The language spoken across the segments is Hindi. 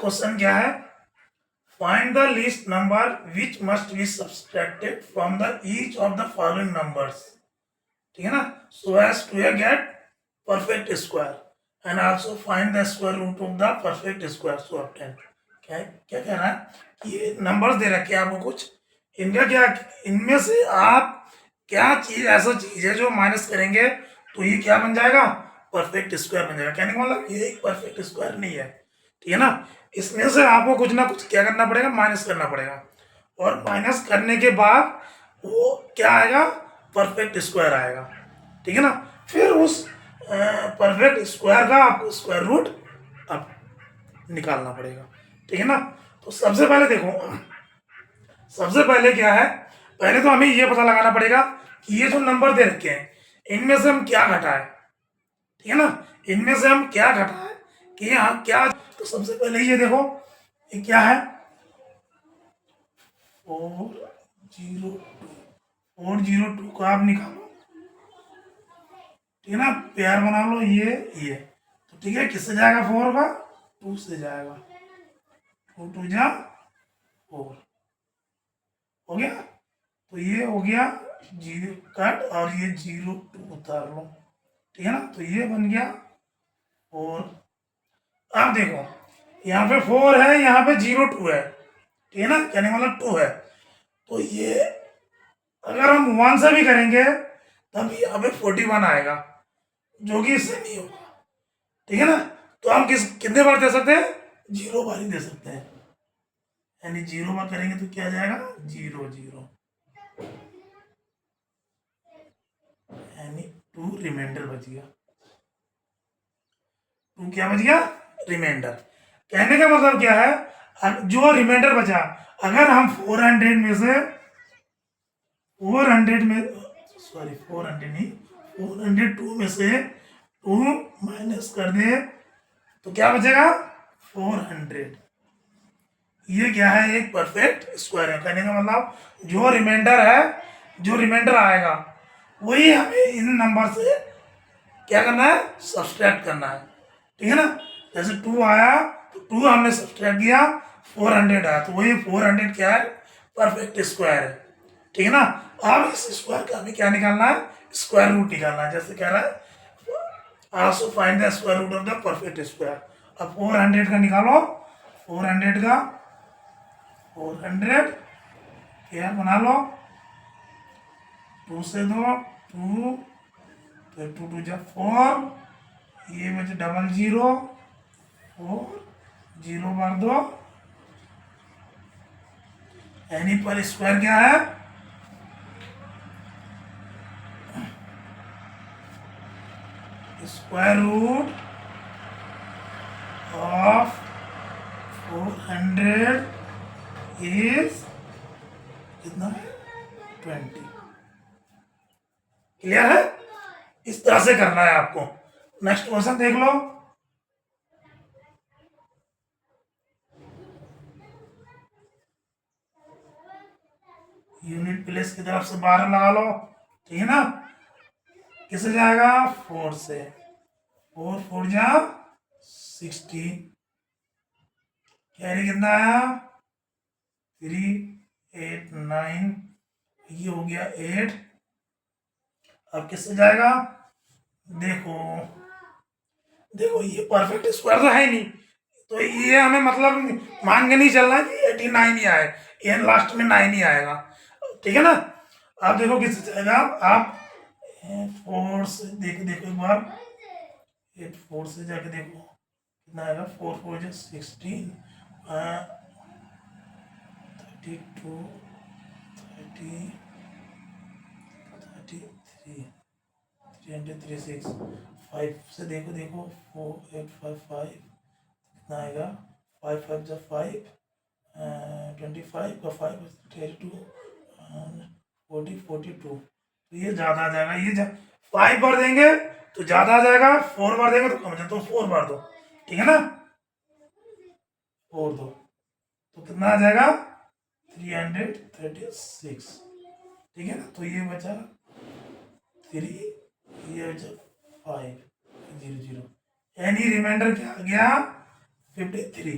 क्वेश्चन क्या है, find the least number which must be subtracted from the each of the following numbers, ठीक है ना, so as to get perfect square and also find the square root of the perfect square so obtain. क्या क्या कह रहा है कि ये नंबर्स दे रखे हैं आपको कुछ, इनका क्या, इनमें से आप क्या चीज ऐसा चीज है जो माइनस करेंगे तो ये क्या बन जाएगा, परफेक्ट स्क्वायर बन जाएगा। कहने का मतलब ये एक परफेक्ट स्क्वायर नहीं है, ठीक है ना। इसमें से आपको कुछ ना कुछ क्या करना पड़ेगा, माइनस करना पड़ेगा, और माइनस करने के बाद वो क्या आएगा, परफेक्ट स्क्वायर आएगा, ठीक है ना। फिर उस परफेक्ट स्क्वायर का आपको स्क्वायर रूट अब निकालना पड़ेगा, ठीक है ना। तो सबसे पहले देखो, सबसे पहले क्या है, पहले तो हमें ये पता लगाना पड़ेगा कि ये जो नंबर दे रखे हैं इनमें से हम क्या घटाएं, ठीक है ना, इनमें से हम क्या घटाएं कि यहाँ क्या। तो सबसे पहले ये देखो, ये क्या है, 402, 402 को आप निकालो, ठीक है ना, पेयर बना लो ये, तो ठीक है, किससे जाएगा 4 का, 2 से जाएगा, 2 2 जा 4 हो गया। तो ये हो गया 0 कट, और ये 02 उतार लो, ठीक है ना, तो ये बन गया 4। अब देखो यहाँ पे 4 है, यहाँ पे 02 है, ठीक है ना, कहने का मतलब 2 है, तो ये अगर हम 1 से भी करेंगे तब यहाँ पे 41 आएगा, जो कि इससे नहीं होगा, ठीक है ना। तो हम कितने बार दे सकते हैं, 0 बार ही दे सकते हैं, यानी 0 बार करेंगे तो क्या जाएगा, 0 0, यानी 2 रिमाइंडर बच गया, 2 क्या बच गया, रिमाइंडर। कहने का मतलब क्या है, जो रिमाइंडर बचा, अगर हम 400 में से 400 में, सॉरी 400 नहीं, 402 में से 2 माइनस कर दे तो क्या बचेगा, 400। ये क्या है, एक परफेक्ट स्क्वायर है। कहने का मतलब जो रिमाइंडर है, जो रिमाइंडर आएगा वही हमें इन नंबर से क्या करना है, सब्सट्रैक्ट करना है, ठीक है ना। जैसे 2 आया तो 2 हमने सब्सट्रैक्ट किया, 400 आया तो वही 400 क्या है, परफेक्ट स्क्वायर है, ठीक है ना। अब इस स्क्वायर का हमें क्या निकालना है, स्क्वायर रूट निकालना है। जैसे कह रहा है also find the square root of the perfect square. अब 400 का निकालो, 400 का 400 क्या बना लो, 2 से 2 2, तो 2 2 जा 4, ये बचे 00 4 0 बार 2, यानी पर स्क्वायर क्या है, स्क्वायर रूट ऑफ 400 इज कितना है, 20। क्लियर है, इस तरह से करना है आपको। नेक्स्ट क्वेश्चन देख लो, यूनिट प्लेस की तरफ से 12 लगा लो, ठीक है ना। किससे जाएगा, 4 से, 4 4 जा 16, कैरी कितना आया, 3 8 9, ये हो गया 8। अब किससे जाएगा, देखो देखो ये परफेक्ट स्क्वायर तो है नहीं, तो ये हमें मतलब मान के नहीं चलना कि 89 ही आए, ये लास्ट में 9 ही आएगा, ठीक है ना। आप देखो किससे जाएगा, आप 4 से देखो एक बार, 8 4 से जाके देखो कितना आएगा, 4 4 जो 16, 32 30 33 336, 5 से देखो 4 8 5 5 कितना आएगा, 5 5 जो 5 25 का 5 32 40 42, तो ये ज़्यादा आ जाएगा, ये 5 बार देंगे तो ज़्यादा आ जाएगा, 4 बार देंगे तो कम आ जाएगा, तो 4 बार दो, ठीक है ना, 4 दो तो कितना आ जाएगा, 336, ठीक है ना। तो ये बचा 3, ये बचा 5 0 0, यानी रिमाइंडर क्या आ गया, 53,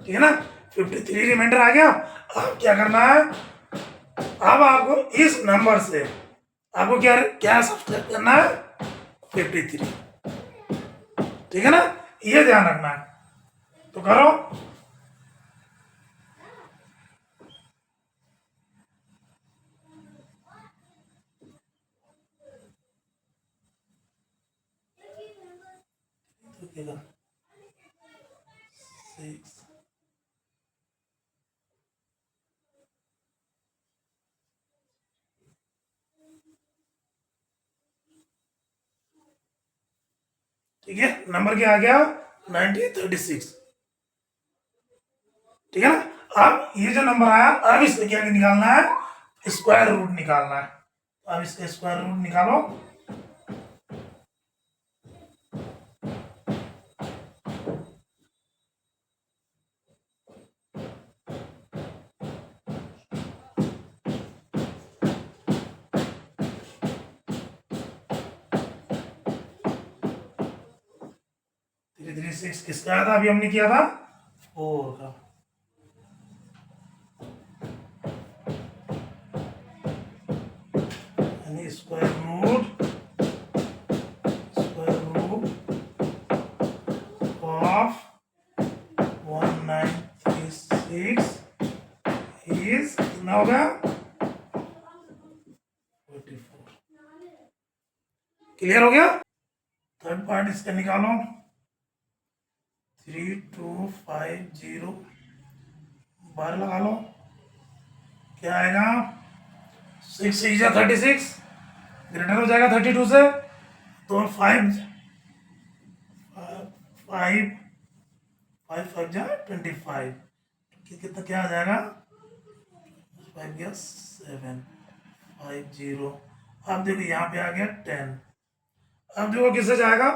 ठीक है ना। 53 रिमाइंडर आ गया। अब क्या करना है, अब आपको इस नंबर से आपको क्या क्या सब्सट्रैक्ट करना है, 53, ठीक है ना, ये ध्यान रखना है। तो करो। सिक्स, ठीक है, नंबर क्या आ गया, 1936, ठीक है ना। अब ये जो नंबर आया, अब इसका क्या निकालना है, स्क्वायर रूट निकालना है। अब इसका स्क्वायर रूट निकालो। धीरे धीरे 6 किसका आया था, अभी हमने किया था 4 का। यानी स्क्वायर रूट ऑफ 1936 इज कितना होगा, 44। क्लियर हो गया। थर्ड पार्ट इसका निकालो, 3250 बार लगा लो, क्या आएगा, 6 6 जा 36, ग्रेटर हो जाएगा 32 से, तो 5 5 5 5 जा 25, कितना क्या आ जाएगा, 5 गया 7 50। अब देखो यहाँ पे आ गया 10। अब देखो किससे जाएगा,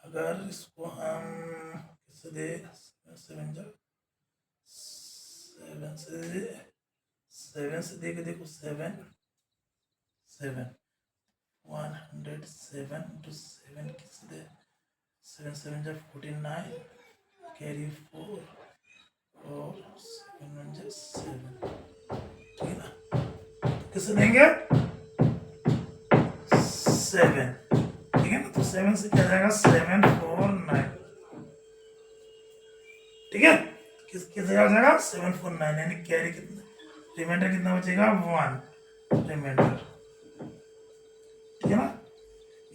अगर इसको हम किससे दे, 7 जा 7 से, 7 से देके देखो, 7 7 107 to 7 किससे दे, 7 7 जा 49, कैरी 4 और 7 1 जा 7, ठीक है ना। किससे देंगे, 7, ठीक है ना। तो 7 से क्या जाएगा, 749, ठीक है। किस जगह हो जाएगा, 749, यानी कैरी कितना, रिमाइंडर कितना बचेगा, 1 रिमाइंडर, ठीक है ना।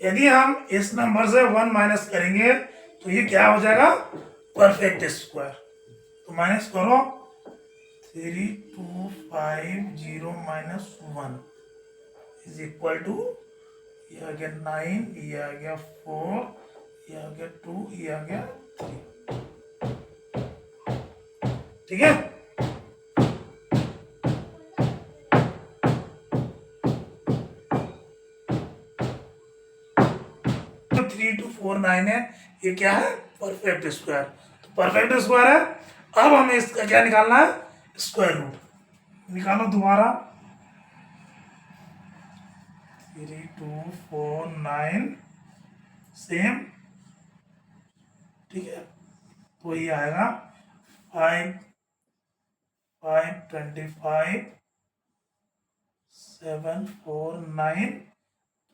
यदि हम इस नंबर से 1 माइनस करेंगे तो ये क्या हो जाएगा, परफेक्ट स्क्वायर। तो माइनस करो, 3250 माइनस 1 इज इक्वल टू, ये आ गया 9, ये आ गया 4, ये आ गया 2, ये आ गया 3, ठीक है। 3249 है, ये क्या है, परफेक्ट स्क्वायर। तो परफेक्ट स्क्वायर है। अब हमें इसका क्या निकालना है, स्क्वायर रूट निकालो दोबारा, 3249 सेम, ठीक है। तो ये आएगा 5 525 749,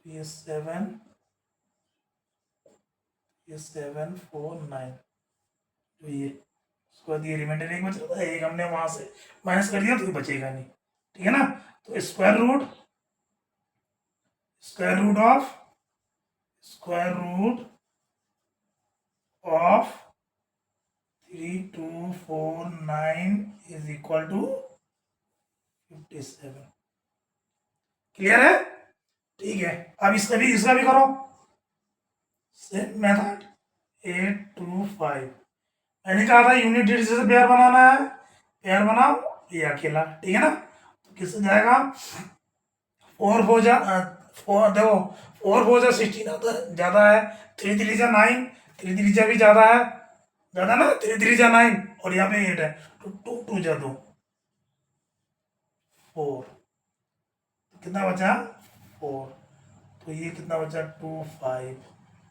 ये 749, तो ये उसके बाद ये रिमाइंडर एक बच रहा था, एक हमने वहां से माइनस कर दिया तो ये बचेगा नहीं, ठीक है ना। तो square root of 3249 is equal to 57। Clear है, ठीक है। अब इसका भी करो, सेम मेथड, 825, मैंने कहा था यूनिट डिजिट से पेयर बनाना है, पेयर बनाओ, ये अकेला, ठीक है ना। तो किससे जाएगा, 4 4 जा 4, देखो 4 4 जा 16 आता है, ज्यादा है, 3 3 जा 9, 3 3 जा भी ज्यादा है, ज्यादा ना, 3 3 जा 9, और यहाँ पे 8 है, तो 2 2 जा 2 4, तो कितना बचा, 4, तो ये कितना बचा, 2 5,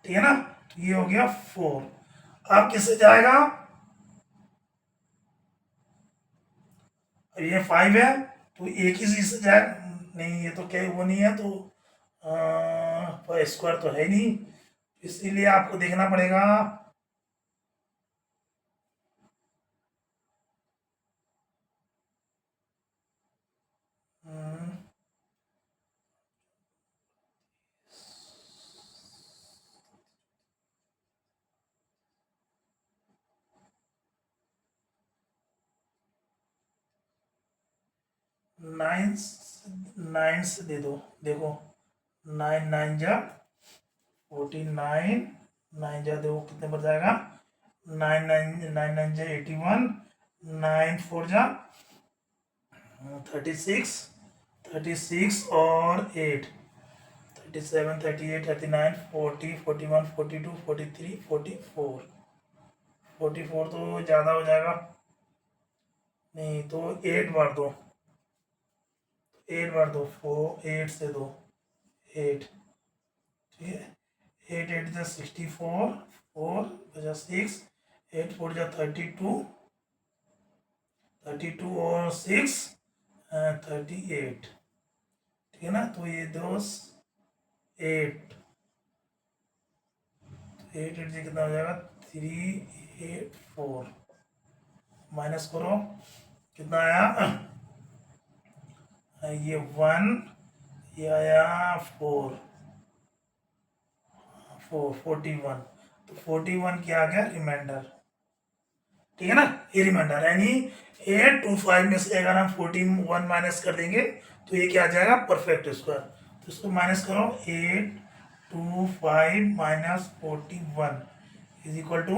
ठीक है ना। तो ये हो गया 4। अब किससे जाएगा, अब ये 5 है तो एक ही चीज से जाएगा, नहीं ये तो क्या वो नहीं है, तो स्क्वायर तो है नहीं, इसीलिए आपको देखना पड़ेगा 9 9 से दे दो, देखो 9 9 जा 49, 9 जा देखो कितने पर जाएगा, 9 9 9 9 जा 81, 9 4 जा 36, 36 और 8 37 38 39 40 41 42 43 44, 44 तो ज़्यादा हो जाएगा, नहीं तो 8 बार दो, 8 बार दो, 4 8 से दो 8, ठीक है, 8 8 जा 64, 4 बजा 6, 8 4 जा 32, 32 और 6 38, ठीक है ना, तो ये दो 8, 8 8 से कितना हो जाएगा 384, माइनस करो कितना आया, ये 1, ये आया 4 41, तो 41 क्या आ गया रिमाइंडर, ठीक है ना, ये रिमाइंडर यानी 8 2 5 में से अगर हम 41 माइनस कर देंगे तो ये क्या आ जाएगा परफेक्ट स्क्वायर, तो इसको माइनस करो 8 2 5 माइनस 41 इज इक्वल टू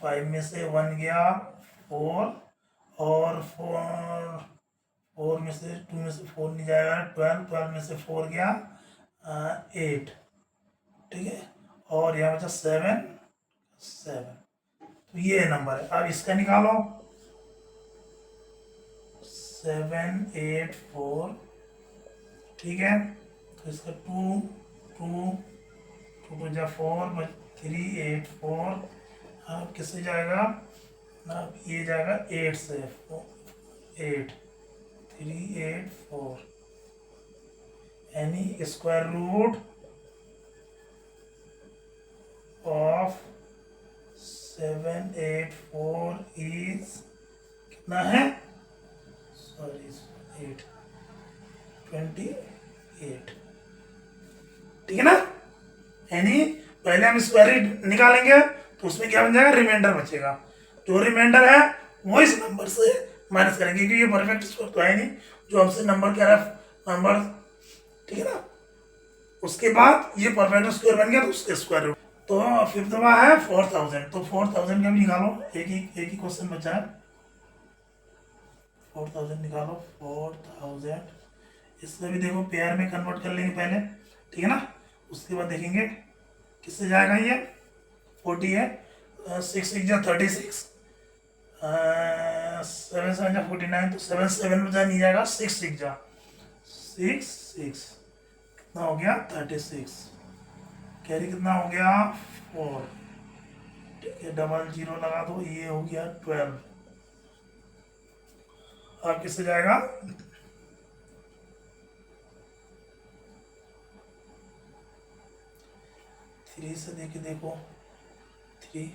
5 में से 1 गया 4 और 4 में से 2 में से 4 नहीं जाएगा 12, 12 में से 4 गया 8, ठीक है, और यहाँ बचा 7 7, तो ये नंबर है, अब इसका निकालो 7 8 4, ठीक है, तो इसका 2 2 2 2 जा 4 3 8 4, अब किससे जाएगा, अब ये जाएगा 8 से 8 3 8 4, यानी स्क्वायर रूट ऑफ 7 8 4 इज कितना है, सॉरी 8 28, ठीक है ना, यानी पहले हम स्क्वायर निकालेंगे तो उसमें क्या बन जाएगा रिमाइंडर बचेगा, जो रिमाइंडर है वो इस नंबर से माइनस करेंगे क्योंकि ये परफेक्ट स्क्वायर तो है नहीं, जो हमसे नंबर कह रहा है नंबर, ठीक है ना, उसके बाद ये परफेक्ट स्क्वायर बन गया तो उसके स्क्वायर रूट, तो फिफ्थ में है 4000, तो 4000 का भी निकालो, एक ही क्वेश्चन बचा है, 4000 निकालो 4000, इसमें भी देखो पेयर में कन्वर्ट कर लेंगे पहले, ठीक है ना, उसके बाद देखेंगे किससे जाएगा ये 40 है, 6 6 जा 36, 7 7 जा 49, तो 7 7 जा नहीं जाएगा 6 6 जा 6 6, कितना हो गया 36, कैरी कितना हो गया 4, ठीक है, डबल जीरो लगा दो, ये हो गया 12, अब किससे जाएगा 3 से देखे देखो 3,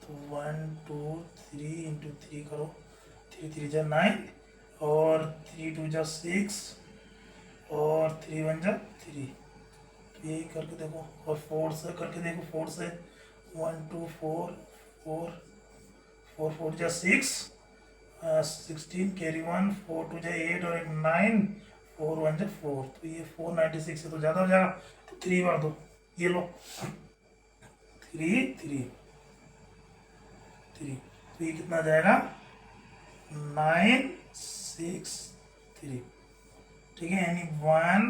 तो 1 2 3 इंटू 3 करो, 3 3 जा 9 और 3 2 जा 6 और 3 1 जा 3, तो यही करके देखो, और 4 से करके देखो, 4 से 1 2 4 4 4 4 जा 6 16 कैरी 1 4 2 जा 8 और 1 9 4 1 जा 4, तो ये 496 है तो ज़्यादा हो जाएगा, तो 3 बार दो, ये लो 3 3 3, तो ये कितना जाएगा 9 6 3, ठीक है, यानी 1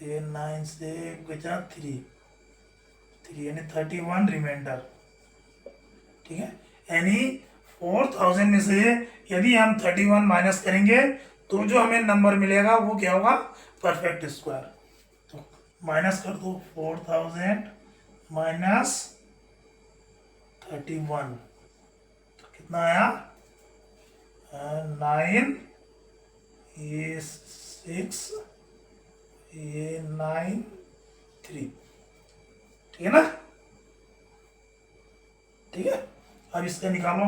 ये 9 से बचा 3 3 यानी 31 रिमाइंडर, ठीक है, यानी 4000 में से यदि हम 31 माइनस करेंगे तो जो हमें नंबर मिलेगा वो क्या होगा परफेक्ट स्क्वायर, तो माइनस कर दो 4000 माइनस 31, कितना आया 9, ये 6, ये 9, 3, ठीक है ना। ठीक है, अब इसका निकालो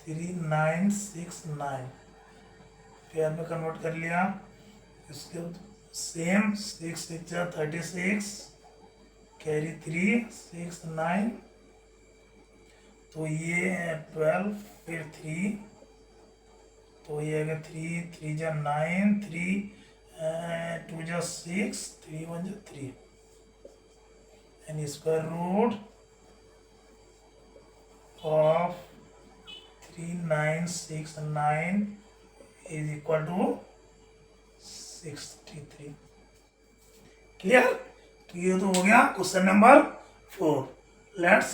3969 पेयर में कन्वर्ट कर लिया। इसके सेम 6 6 36 कैरी 3 6 9, तो ये 12 फिर 3, तो ये आएगा 3 3 जा 9 3 2 जा 6 3 1 जा 3 and square root of 3969 is equal to 63। Clear. तो ये तो हो गया क्वेश्चन नंबर 4। लेट्स